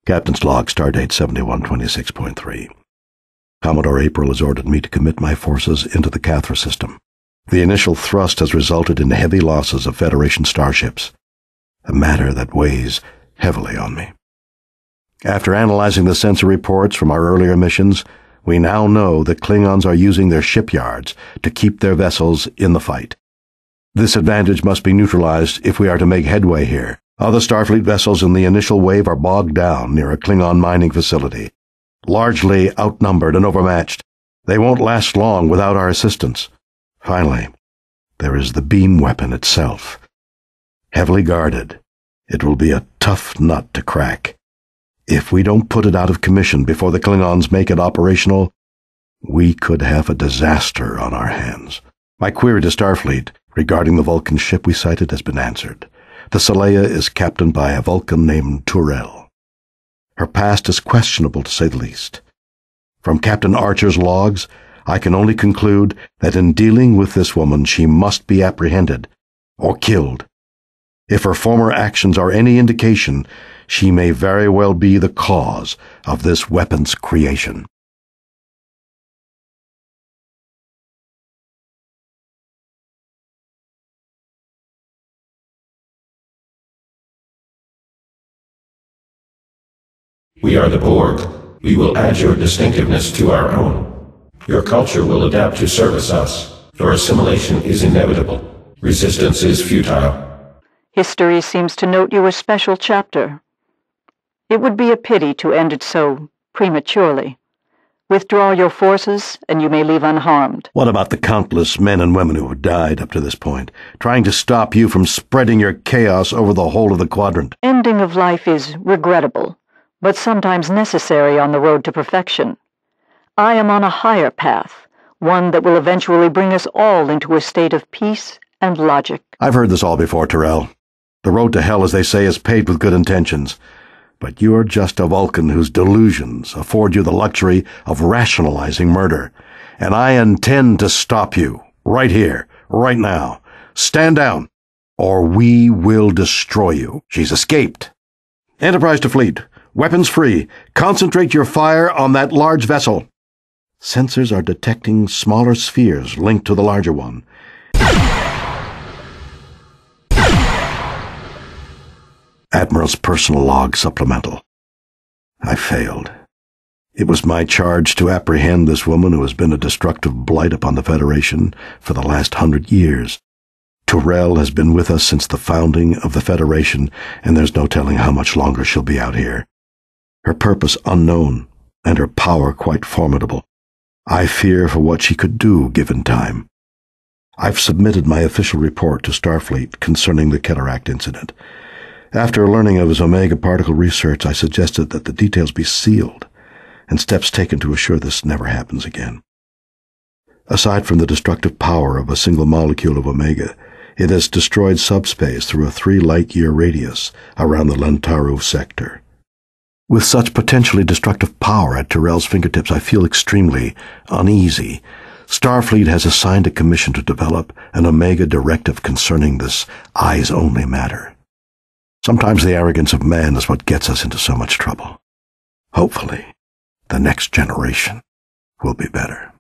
Captain's log, stardate 7126.3. Commodore April has ordered me to commit my forces into the Cathra system. The initial thrust has resulted in heavy losses of Federation starships, a matter that weighs heavily on me. After analyzing the sensor reports from our earlier missions, we now know that Klingons are using their shipyards to keep their vessels in the fight. This advantage must be neutralized if we are to make headway here. Other Starfleet vessels in the initial wave are bogged down near a Klingon mining facility. Largely outnumbered and overmatched, they won't last long without our assistance. Finally, there is the beam weapon itself. Heavily guarded, it will be a tough nut to crack. If we don't put it out of commission before the Klingons make it operational, we could have a disaster on our hands. My query to Starfleet regarding the Vulcan ship we sighted has been answered. The Saleya is captained by a Vulcan named Tarel. Her past is questionable, to say the least. From Captain Archer's logs, I can only conclude that in dealing with this woman she must be apprehended or killed. If her former actions are any indication, she may very well be the cause of this weapon's creation. We are the Borg. We will add your distinctiveness to our own. Your culture will adapt to service us. Your assimilation is inevitable. Resistance is futile. History seems to note you a special chapter. It would be a pity to end it so prematurely. Withdraw your forces, and you may leave unharmed. What about the countless men and women who have died up to this point, trying to stop you from spreading your chaos over the whole of the quadrant? Ending of life is regrettable, but sometimes necessary on the road to perfection. I am on a higher path, one that will eventually bring us all into a state of peace and logic. I've heard this all before, Tarel. The road to hell, as they say, is paved with good intentions. But you're just a Vulcan whose delusions afford you the luxury of rationalizing murder. And I intend to stop you, right here, right now. Stand down, or we will destroy you. She's escaped. Enterprise to fleet. Weapons free. Concentrate your fire on that large vessel. Sensors are detecting smaller spheres linked to the larger one. Admiral's personal log supplemental. I failed. It was my charge to apprehend this woman who has been a destructive blight upon the Federation for the last 100 years. Tarel has been with us since the founding of the Federation, and there's no telling how much longer she'll be out here. Her purpose unknown, and her power quite formidable. I fear for what she could do given time. I've submitted my official report to Starfleet concerning the Cataract incident. After learning of his Omega particle research, I suggested that the details be sealed, and steps taken to assure this never happens again. Aside from the destructive power of a single molecule of Omega, it has destroyed subspace through a 3-light-year radius around the Lokara Sector. With such potentially destructive power at Tarel's fingertips, I feel extremely uneasy. Starfleet has assigned a commission to develop an Omega directive concerning this eyes-only matter. Sometimes the arrogance of man is what gets us into so much trouble. Hopefully, the next generation will be better.